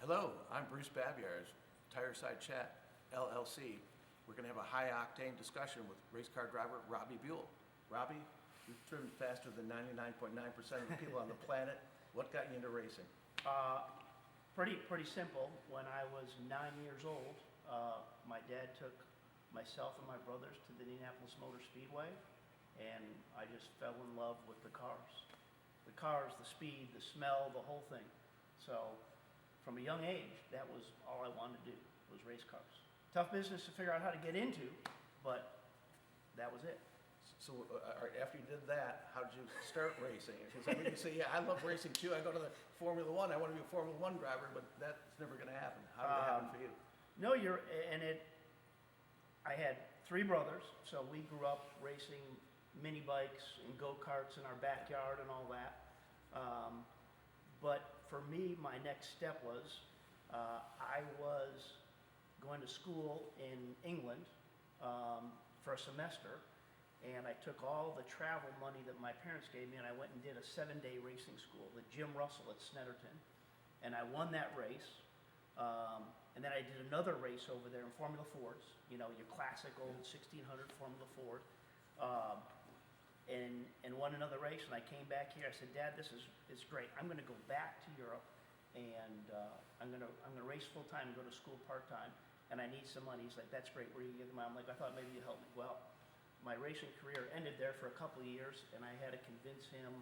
Hello, I'm Bruce Babiarz, Tire Side Chat, LLC. We're going to have a high-octane discussion with race car driver Robbie Buhl. Robbie, you've driven faster than 99.9% of the people on the planet. What got you into racing? Pretty simple. When I was 9 years old, my dad took myself and my brothers to the Indianapolis Motor Speedway, and I just fell in love with the cars. The cars, the speed, the smell, the whole thing. So from a young age, that was all I wanted to do, was race cars. Tough business to figure out how to get into, but that was it. So after you did that, how did you start racing? Because I mean, you say, yeah, I love racing too. I go to the Formula One. I want to be a Formula One driver, but that's never going to happen. How did it happen for you? No, I had three brothers, so we grew up racing mini bikes and go-karts in our backyard and all that. But for me, my next step was, I was going to school in England for a semester, and I took all the travel money that my parents gave me, and I went and did a 7-day racing school, the Jim Russell at Snetterton, and I won that race. And then I did another race over there in Formula Fords, you know, your classic old 1600 Formula Ford, and won another race. And I came back here. I said, Dad, this is great. I'm going to go back to Europe, and I'm going to race full time and go to school part time. And I need some money. He's like, that's great. Where do you get the money? I'm like, I thought maybe you'd help me. Well, my racing career ended there for a couple of years, and I had to convince him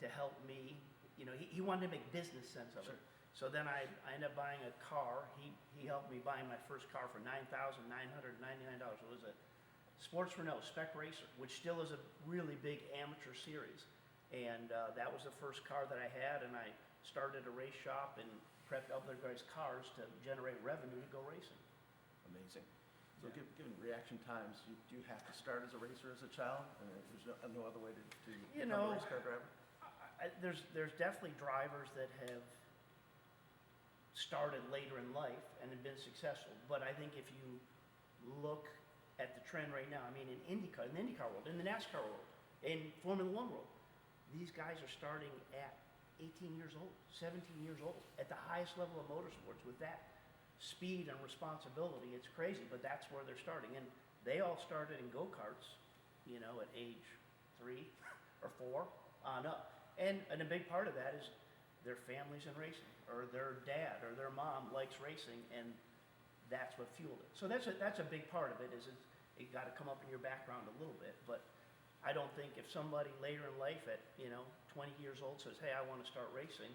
to help me. You know, he wanted to make business sense of it. So then I ended up buying a car. He helped me buy my first car for $9,999. It was a Sports Renault Spec Racer, which still is a really big amateur series. And that was the first car that I had, and I started a race shop and prepped other guys' cars to generate revenue to go racing. Amazing. So given reaction times, do you have to start as a racer as a child? There's no other way to become a race car driver? There's definitely drivers that have started later in life and have been successful. But I think if you look at the trend right now, I mean, in the IndyCar world, in the NASCAR world, in Formula One world, these guys are starting at 18 years old, 17 years old, at the highest level of motorsports with that speed and responsibility. It's crazy, but that's where they're starting. And they all started in go-karts, you know, at age 3 or 4 on up. And a big part of that is their families in racing, or their dad or their mom likes racing, and that's what fueled it. So that's a big part of it, is it got to come up in your background a little bit. But I don't think if somebody later in life at, 20 years old says, hey, I want to start racing,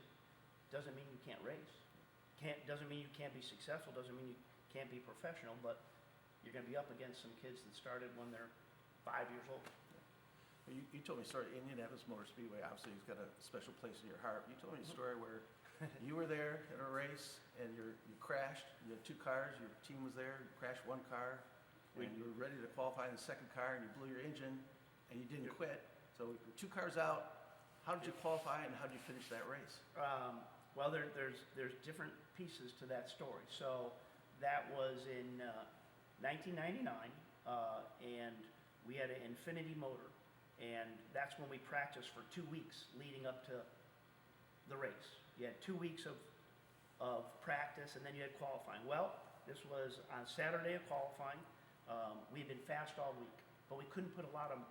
doesn't mean you can't race. Doesn't mean you can't be successful, doesn't mean you can't be professional, but you're going to be up against some kids that started when they're 5 years old. You told me a story, Indianapolis Motor Speedway obviously has got a special place in your heart. You told me a story where you were there in a race and you crashed. You had two cars, your team was there, you crashed one car, and you were ready to qualify in the second car, and you blew your engine, and you didn't quit. So two cars out, how did you qualify and how did you finish that race? Well, there's different pieces to that story. So that was in 1999, and we had an Infinity motor. And that's when we practiced for 2 weeks leading up to the race. You had 2 weeks of practice, and then you had qualifying. Well, this was on Saturday of qualifying. We had been fast all week, but we couldn't put a lot of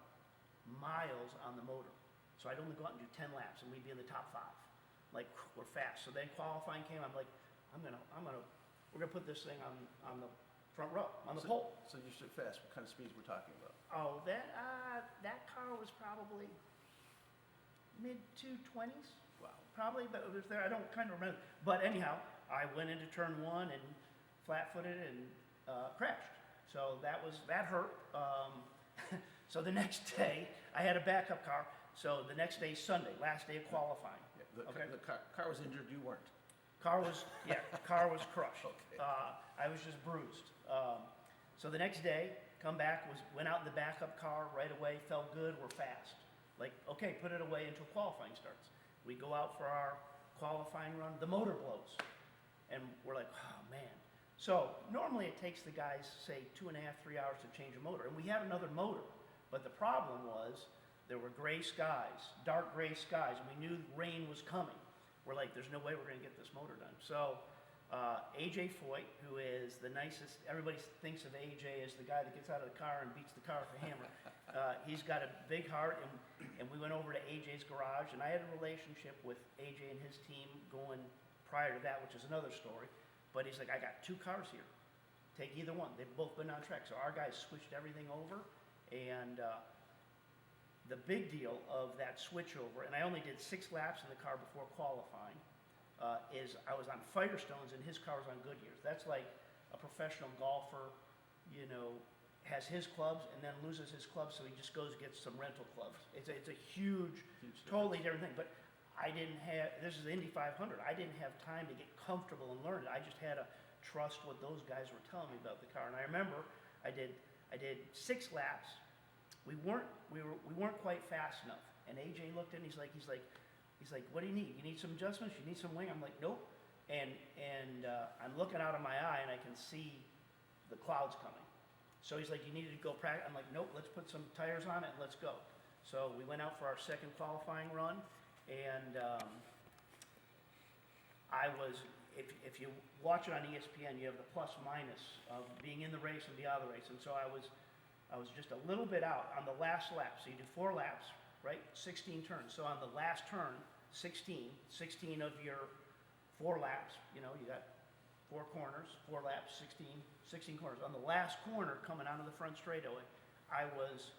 miles on the motor. So I'd only go out and do 10 laps, and we'd be in the top 5. Like, we're fast. So then qualifying came. I'm like, we're gonna put this thing on the front row, on the pole. So you stood fast. What kind of speeds we're talking about? Oh, that car was probably mid-220s. Wow. Probably, but it was there. I don't kind of remember. But anyhow, I went into turn 1 and flat-footed and crashed. So that hurt. So the next day, I had a backup car. So the next day, Sunday, last day of qualifying. Yeah, the car was injured. You weren't. Car was crushed. Okay. I was just bruised. So the next day, come back, went out in the backup car right away, felt good, we're fast. Like, okay, put it away until qualifying starts. We go out for our qualifying run, the motor blows. And we're like, oh man. So normally it takes the guys, say, 2.5, 3 hours to change a motor. And we had another motor. But the problem was there were gray skies, dark gray skies, and we knew rain was coming. we're like, there's no way we're going to get this motor done. So AJ Foyt, who is the nicest, everybody thinks of AJ as the guy that gets out of the car and beats the car with a hammer. He's got a big heart, and we went over to AJ's garage, and I had a relationship with AJ and his team going prior to that, which is another story. But he's like, I got 2 cars here. Take either one. They've both been on track. So our guys switched everything over, and the big deal of that switchover, and I only did 6 laps in the car before qualifying, is I was on Firestones and his car was on Goodyears. That's like a professional golfer, you know, has his clubs and then loses his clubs, so he just goes and gets some rental clubs. It's a huge totally different thing. But I didn't have, this is the Indy 500, I didn't have time to get comfortable and learn it. I just had to trust what those guys were telling me about the car. And I remember I did 6 laps. We weren't quite fast enough. And AJ looked at me, he's like, what do you need? You need some adjustments? You need some wing? I'm like, nope. And I'm looking out of my eye and I can see the clouds coming. So he's like, you needed to go practice? I'm like, nope, let's put some tires on it and let's go. So we went out for our second qualifying run, and I was, if you watch it on ESPN, you have the plus minus of being in the race and be out of the race. And so I was just a little bit out on the last lap. So you do 4 laps, right? 16 turns. So on the last turn, 16 of your 4 laps, you know, you got 4 corners, 4 laps, 16 corners. On the last corner coming out of the front straightaway, I was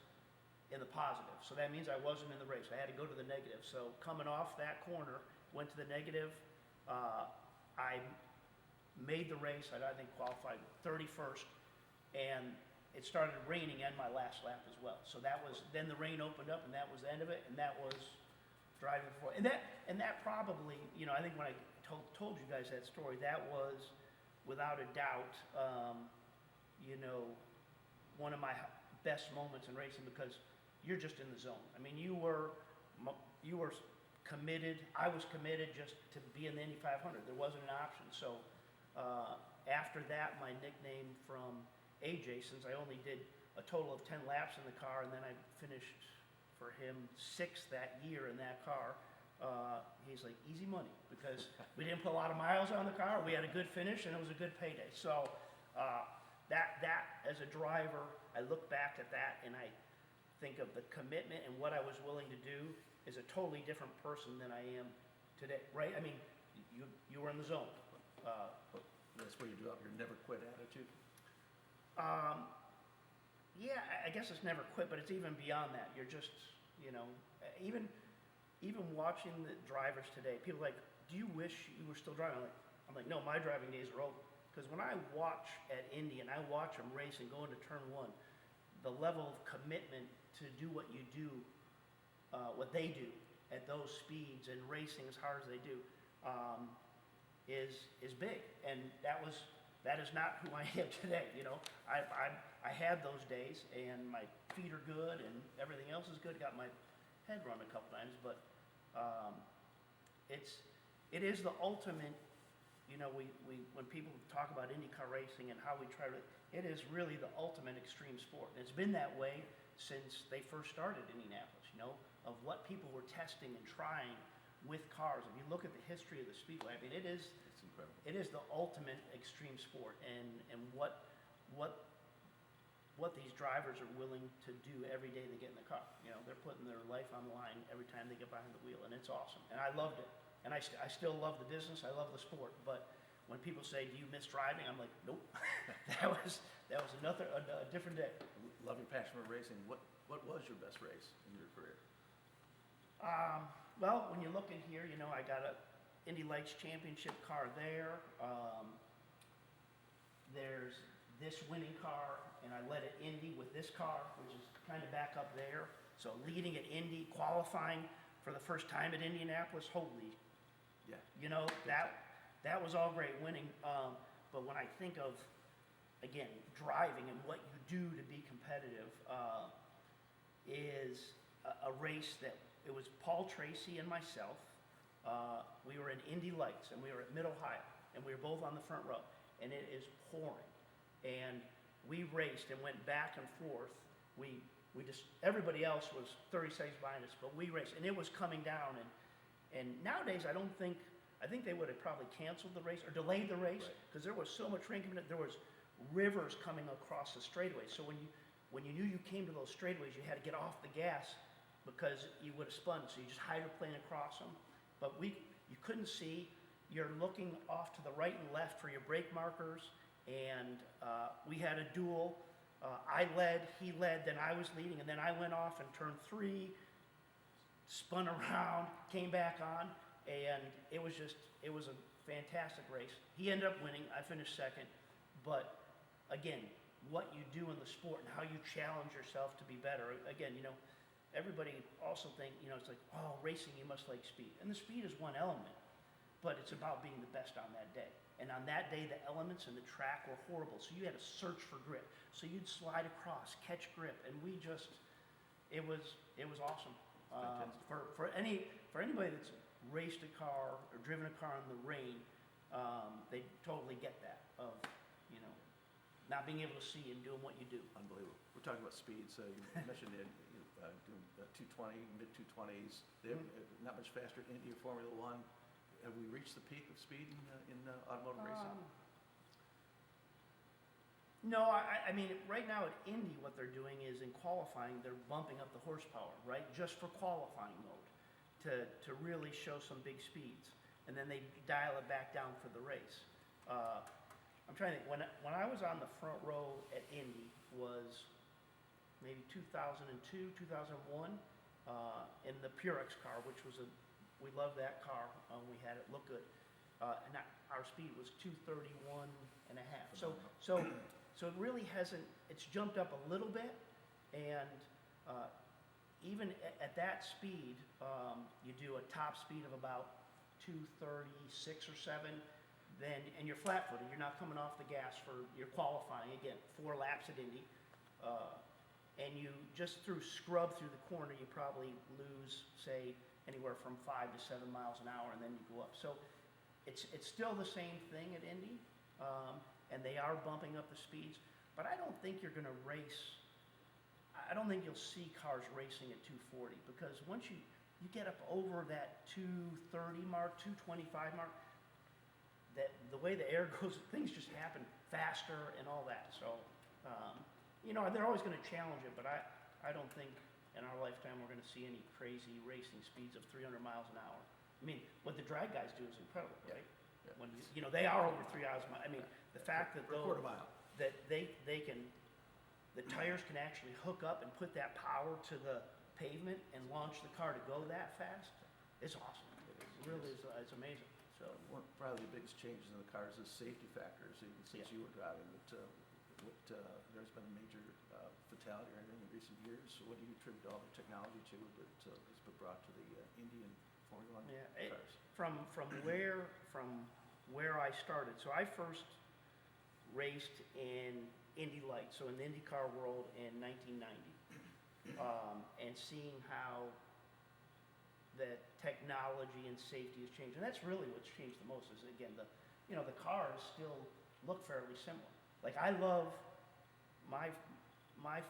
in the positive. So that means I wasn't in the race. I had to go to the negative. So coming off that corner, went to the negative. I made the race. I think qualified 31st, and it started raining on my last lap as well. So that was, then the rain opened up, and that was the end of it, and that was driving forward. And that probably, you know, I think when I told you guys that story, that was without a doubt, you know, one of my best moments in racing, because you're just in the zone. I mean, you were committed. I was committed just to be in the Indy 500. There wasn't an option. So after that, my nickname from AJ, since I only did a total of 10 laps in the car, and then I finished for him 6th that year in that car, he's like, easy money, because we didn't put a lot of miles on the car. We had a good finish, and it was a good payday. So that as a driver, I look back at that, and I think of the commitment and what I was willing to do is a totally different person than I am today, right? I mean, you were in the zone. That's where you develop your never quit attitude. Yeah, I guess it's never quit, but it's even beyond that. You're just, you know, even watching the drivers today, people are like, do you wish you were still driving? I'm like, no, my driving days are over. Because when I watch at Indy and I watch them race and go into turn 1, the level of commitment to do what you do, what they do at those speeds and racing as hard as they do, is big. And that is not who I am today. You know, I had those days, and my feet are good, and everything else is good. Got my head run a couple times, but it is the ultimate. You know, we when people talk about IndyCar racing and how we try to, it is really the ultimate extreme sport. And it's been that way since they first started in Indianapolis. You know, of what people were testing and trying with cars. If you look at the history of the Speedway, I mean, it's incredible. It is the ultimate extreme sport, and what these drivers are willing to do every day they get in the car. You know, they're putting their life on the line every time they get behind the wheel, and it's awesome. And I loved it. And I still love the business. I love the sport. But when people say, "Do you miss driving?" I'm like, "Nope." that was a different day. Love your passion for racing. What was your best race in your career? Well, when you look in here, you know, I got a Indy Lights Championship car there. There's this winning car, and I led at Indy with this car, which is kind of back up there. So leading at Indy, qualifying for the first time at Indianapolis, holy. Yeah. You know, that was all great winning. But when I think of, again, driving and what you do to be competitive, is a race that it was Paul Tracy and myself. We were in Indy Lights, and we were at Mid-Ohio, and we were both on the front row, and it is pouring. And we raced and went back and forth. We just, everybody else was 30 seconds behind us, but we raced, and it was coming down. And nowadays, I don't think I think they would have probably canceled the race or delayed the race Right. because there was so much rain coming in. There was rivers coming across the straightaway. So when you knew you came to those straightaways, you had to get off the gas because you would have spun. So you just hydroplane across them. But you couldn't see. You're looking off to the right and left for your brake markers. And we had a duel. I led, he led, then I was leading, and then I went off and turned 3, spun around, came back on, and it was a fantastic race. He ended up winning. I finished second. But again, what you do in the sport and how you challenge yourself to be better. Again, everybody also think, it's like, oh, racing, you must like speed. And the speed is one element, but it's about being the best on that day. And on that day, the elements and the track were horrible. So you had to search for grip. So you'd slide across, catch grip, and it was awesome. For anybody that's raced a car or driven a car in the rain, they totally get that of, not being able to see and doing what you do. Unbelievable. We're talking about speed, so you mentioned doing 220, mid-220s. They're not much faster in Indy or Formula One. Have we reached the peak of speed in automotive racing? No, I mean, right now at Indy, what they're doing is in qualifying, they're bumping up the horsepower, right? Just for qualifying mode to really show some big speeds. And then they dial it back down for the race. I'm trying to think, when I was on the front row at Indy was maybe 2002, 2001, in the Purex car, which was we loved that car. We had it look good. And our speed was 231 and a half. So it really hasn't, it's jumped up a little bit. And even at that speed, you do a top speed of about 236 or 7. And you're flat-footed. You're not coming off the gas you're qualifying, again, 4 laps at Indy. And you just scrub through the corner, you probably lose, say, anywhere from 5 to 7 miles an hour, and then you go up. So it's still the same thing at Indy, and they are bumping up the speeds. But I don't think you're going to race. I don't think you'll see cars racing at 240 because once you get up over that 230 mark, 225 mark, that the way the air goes, things just happen faster and all that. So, they're always going to challenge it, but I don't think in our lifetime we're going to see any crazy racing speeds of 300 miles an hour. I mean, what the drag guys do is incredible, right? Yeah. When they are over 3 hours. I mean, the fact that For a quarter mile. that the tires can actually hook up and put that power to the pavement and launch the car to go that fast, it's awesome. It really is. It's amazing. So One probably the biggest changes in the cars is safety factors. Even since you were driving, there's been a major fatality or anything in recent years. So what do you attribute all the technology to that has been brought to the Indy and Formula One cars? From where I started. So I first raced in Indy Lights, so in the IndyCar world in 1990, and seeing how that technology and safety has changed, and that's really what's changed the most. Is again the cars still look fairly similar. Like I love my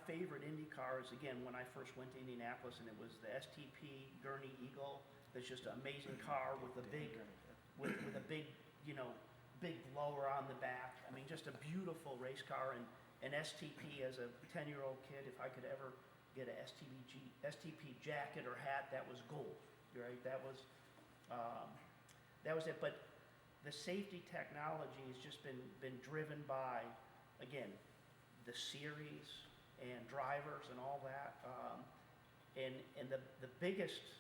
favorite Indy car is again when I first went to Indianapolis, and it was the STP Gurney Eagle. That's just an amazing car with a big big blower on the back. I mean, just a beautiful race car. And STP as a 10-year-old kid, if I could ever get a STP jacket or hat, that was gold. Right? That was it. But the safety technology has just been driven by, again, the series and drivers and all that. And the biggest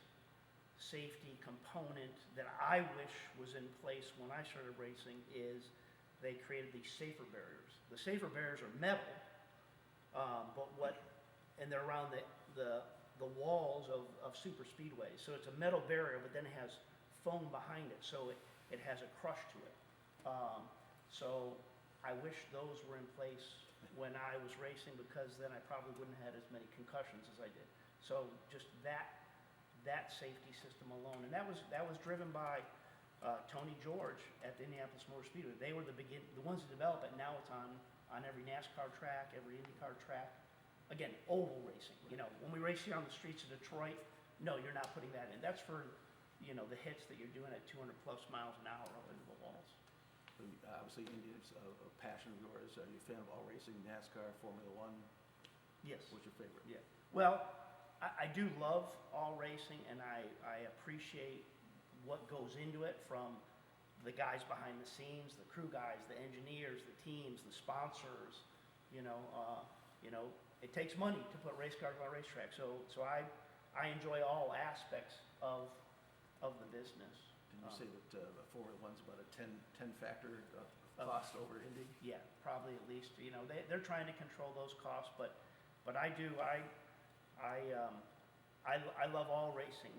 safety component that I wish was in place when I started racing is they created these safer barriers. The safer barriers are metal, and they're around the walls of super speedways. So it's a metal barrier, but then it has foam behind it, so it has a crush to it. So I wish those were in place when I was racing, because then I probably wouldn't have had as many concussions as I did. So just that safety system alone, and that was driven by Tony George at the Indianapolis Motor Speedway. They were the ones that developed it. Now it's on every NASCAR track, every IndyCar track. Again, oval racing. When we race here on the streets of Detroit, no, you're not putting that in. That's for the hits that you're doing at 200 plus miles an hour up into the walls. So, obviously, Indy is a passion of yours. Are you a fan of all racing, NASCAR, Formula One? Yes. What's your favorite? Yeah. Well, I do love all racing, and I appreciate what goes into it, from the guys behind the scenes, the crew guys, the engineers, the teams, the sponsors. It takes money to put race cars on a racetrack. So I enjoy all aspects of the business. Did you say that Formula One's about a 10 factor cost over Indy? Yeah, probably at least. They're trying to control those costs, but I do. I love all racing.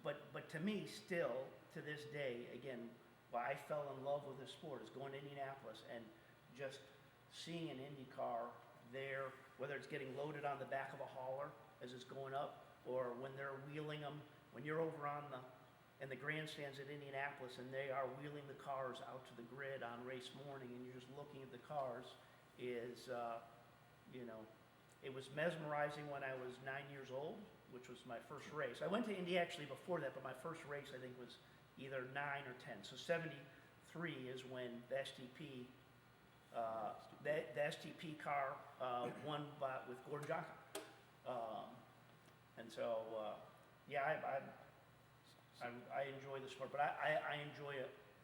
But to me, still to this day, again, why I fell in love with this sport is going to Indianapolis and just seeing an Indy car there, whether it's getting loaded on the back of a hauler as it's going up, or when they're wheeling them. When you're over in the grandstands at Indianapolis and they are wheeling the cars out to the grid on race morning, and you're just looking at the cars, it was mesmerizing when I was 9 years old, which was my first race. I went to Indy actually before that, but my first race I think was either 9 or 10. So 73 is when the STP car won with Gordon Johnson. And so, I enjoy the sport, but I enjoy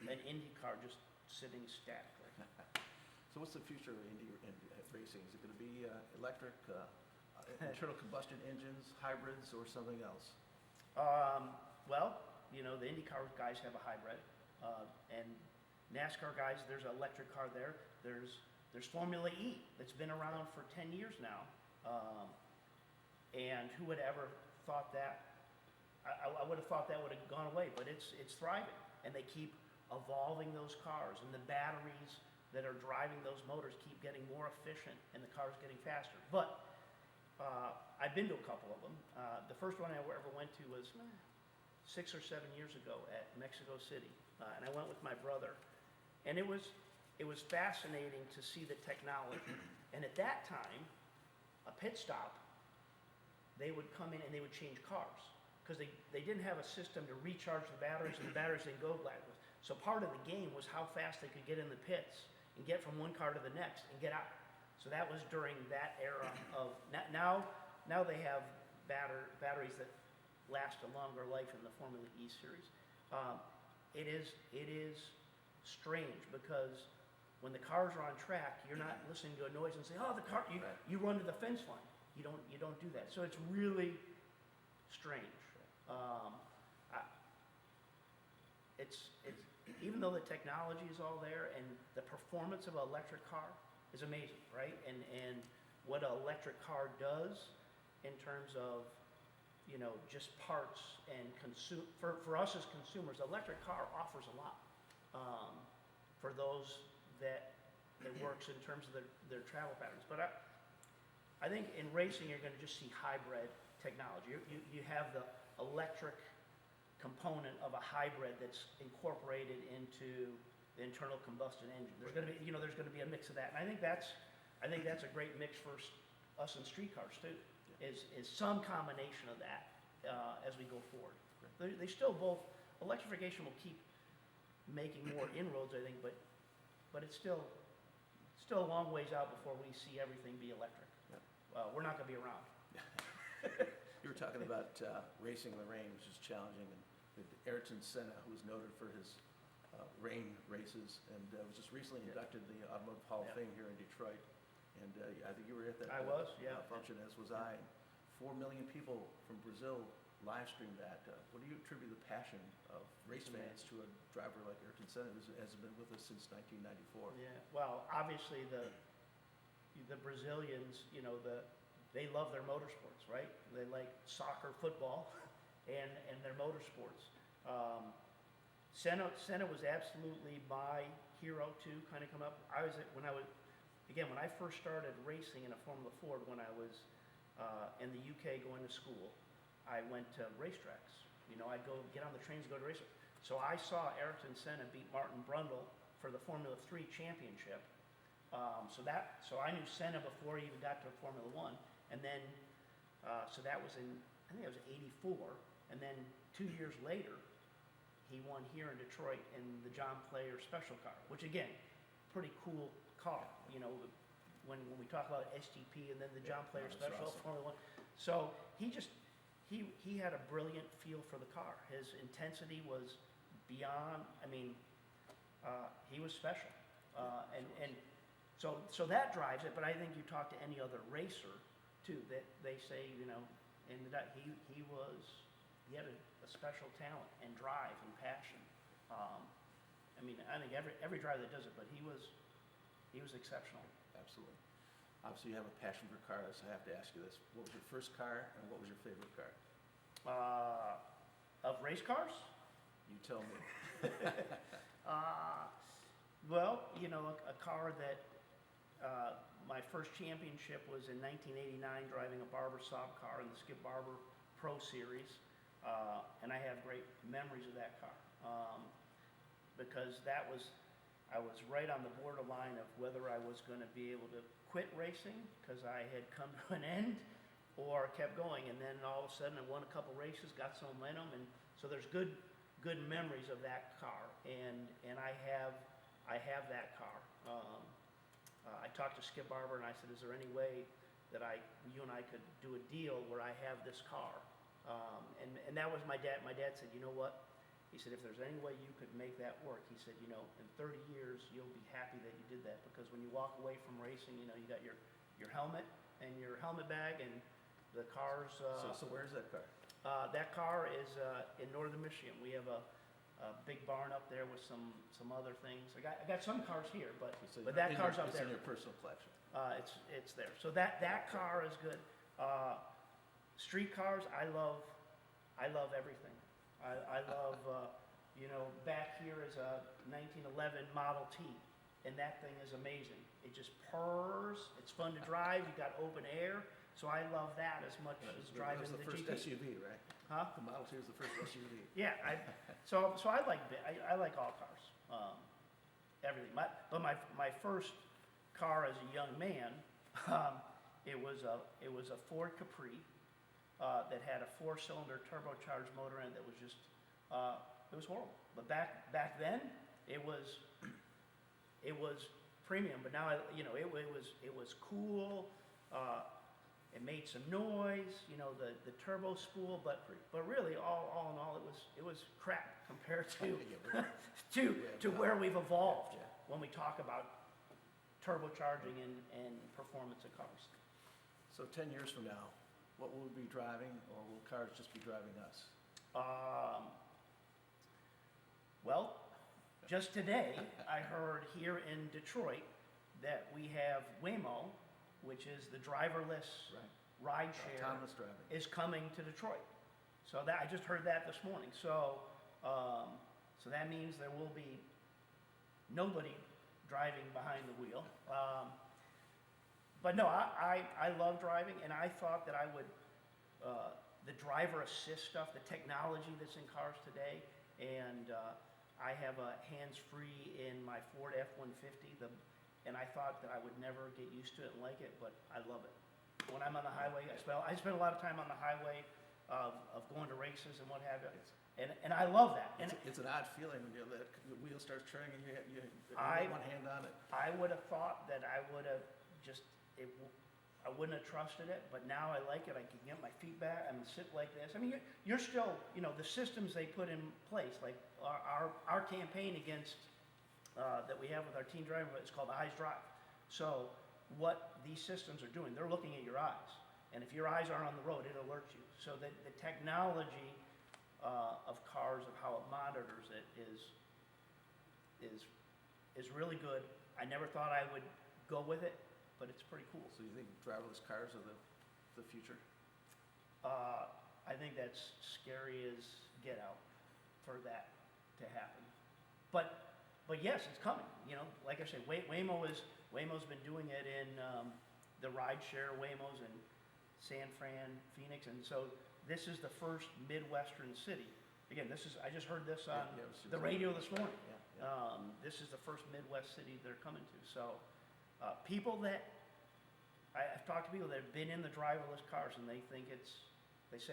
an Indy car just sitting statically. So what's the future of Indy racing? Is it going to be electric, internal combustion engines, hybrids, or something else? Well, the IndyCar guys have a hybrid, and NASCAR guys, there's an electric car there. There's Formula E that's been around for 10 years now, and who would ever thought that? I would have thought that would have gone away, but it's thriving, and they keep evolving those cars, and the batteries that are driving those motors keep getting more efficient, and the cars getting faster. But I've been to a couple of them. The first one I ever went to was 6 or 7 years ago at Mexico City, and I went with my brother, and it was fascinating to see the technology. And at that time, a pit stop, they would come in and they would change cars, because they didn't have a system to recharge the batteries, and the batteries didn't go backwards. So part of the game was how fast they could get in the pits and get from one car to the next and get out. So that was during that era of, now they have batteries that last a longer life in the Formula E series. It is strange, because when the cars are on track, you're not listening to a noise and say, "Oh, the car!" You run to the fence line. You don't do that. So it's really strange. It's even though the technology is all there and the performance of an electric car is amazing, right? And what an electric car does in terms of just parts and for us as consumers, electric car offers a lot for those that it works in terms of their travel patterns. But I think in racing you're going to just see hybrid technology. You have the electric component of a hybrid that's incorporated into the internal combustion engine. There's going to be there's going to be a mix of that, and I think that's a great mix for us in street cars too. Is some combination of that as we go forward. They still both, electrification will keep making more inroads, I think, but it's still a long ways out before we see everything be electric. Yeah. We're not going to be around. You were talking about racing in the rain, which is challenging, and Ayrton Senna, who's noted for his rain races, and was just recently inducted in the Automotive Hall of Fame here in Detroit. And I think you were at that function, as was I. 4 million people from Brazil live streamed that. What do you attribute the passion of race fans to a driver like Ayrton Senna, who has been with us since 1994? Yeah, well, obviously the Brazilians, they love their motorsports, right? They like soccer, football, and their motorsports. Senna was absolutely my hero too. Kind of come up. When I first started racing in a Formula Ford when I was in the UK going to school, I went to racetracks. I'd go get on the trains, go to races. So I saw Ayrton Senna beat Martin Brundle for the Formula 3 championship. So I knew Senna before he even got to Formula 1. And then, so that was I think that was 84. And then 2 years later, he won here in Detroit in the John Player Special Car, which again, pretty cool car. You know, when we talk about SGP and then the John Player that's Special awesome. Formula One. So he had a brilliant feel for the car. His intensity was beyond. I mean, he was special, and so that drives it. But I think you talk to any other racer too, that they say, you know, and he had a special talent and drive and passion. I mean, I think every driver that does it, but he was exceptional. Absolutely. Obviously, you have a passion for cars. I have to ask you this. What was your first car and what was your favorite car? Of race cars? You tell me. Well, you know, a car that my first championship was in 1989, driving a Barber Saab car in the Skip Barber Pro Series, and I have great memories of that car because I was right on the borderline of whether I was going to be able to quit racing because I had come to an end, or kept going, and then all of a sudden I won a couple races, got some momentum, and so there's good memories of that car, and I have that car. I talked to Skip Barber and I said, is there any way that you and I could do a deal where I have this car? And that was my dad. My dad said, you know what? He said, if there's any way you could make that work, he said, you know, in 30 years, you'll be happy that you did that, because when you walk away from racing, you know, you got your helmet and your helmet bag, and the car's... So where's that car? That car is in northern Michigan. We have a big barn up there with some other things. I got some cars here, but that car's up there. It's in your personal collection. It's there. So that car is good. Street cars, I love everything. I love, you know, back here is a 1911 Model T, and that thing is amazing. It just purrs. It's fun to drive. You got open air. So I love that as much as driving the GT. That was the first SUV, right? Huh? The Model T was the first SUV. Yeah. So I like all cars, everything. But my first car as a young man, it was a Ford Capri that had a 4-cylinder turbocharged motor in it that was just it was horrible. But back then it was premium. But now it was cool. It made some noise, you know, the turbo spool, but really, all in all, it was crap compared to where we've evolved when we talk about turbocharging and performance of cars. So 10 years from now, what will we be driving, or will cars just be driving us? Well, just today, I heard here in Detroit that we have Waymo, which is the driverless ride share, Autonomous driving. is coming to Detroit. So I just heard that this morning. So that means there will be nobody driving behind the wheel. But no, I love driving, and I thought that I would, the driver assist stuff, the technology that's in cars today, and I have a hands-free in my Ford F-150, and I thought that I would never get used to it and like it, but I love it. When I'm on the highway, I spend a lot of time on the highway of going to races and what have you, and I love that. And it's an odd feeling when the wheel starts turning and you have one hand on it. I would have thought that I would have I wouldn't have trusted it, but now I like it. I can get my feet back. I can sit like this. I mean, you're still, you know, the systems they put in place, like our campaign against that we have with our teen driver is called Eyes Drive. So what these systems are doing, they're looking at your eyes, and if your eyes aren't on the road, it alerts you. So the technology of cars, of how it monitors it, is really good. I never thought I would go with it, but it's pretty cool. So you think driverless cars are the future? I think that's scary as get out for that to happen. But yes, it's coming. You know, like I said, Waymo's been doing it in the rideshare Waymos in San Fran, Phoenix, and so this is the first Midwestern city. Again, I just heard this on the radio this morning. This is the first Midwest city they're coming to. So people that I've talked to people that have been in the driverless cars, and they say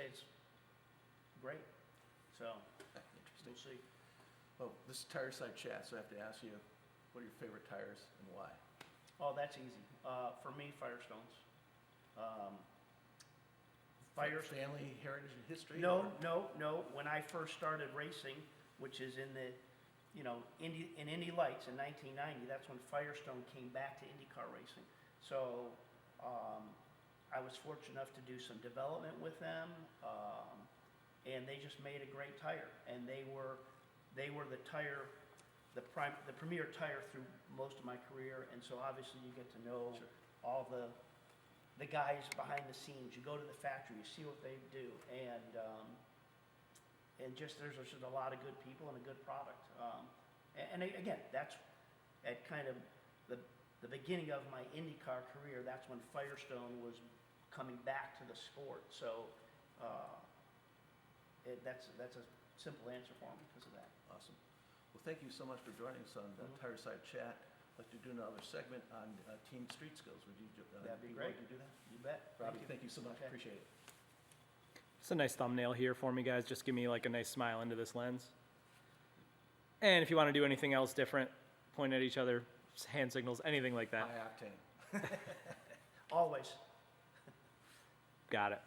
it's great. So, Interesting. we'll see. Well, this is Tire Side Chat, so I have to ask you, what are your favorite tires and why? Oh, that's easy. For me, Firestones. Firestone. Family, heritage, and history? No, or- no. When I first started racing, which is in the, Indy Lights in 1990, that's when Firestone came back to IndyCar racing. So, I was fortunate enough to do some development with them, and they just made a great tire. And they were the tire, the premier tire through most of my career. And so obviously you get to know Sure. all the guys behind the scenes. You go to the factory, you see what they do, and just there's just a lot of good people and a good product. Again, that's at kind of the beginning of my IndyCar career. That's when Firestone was coming back to the sport. So that's a simple answer for me because of that. Awesome. Well, thank you so much for joining us on Tire Side Chat. I'd like to do another segment on team street skills. Would you That'd be be willing great. to do that? You bet. Robbie, thank you so much. Okay. Appreciate it. It's a nice thumbnail here for me, guys. Just give me like a nice smile into this lens. And if you want to do anything else different, point at each other, hand signals, anything like that. High octane. Always. Got it.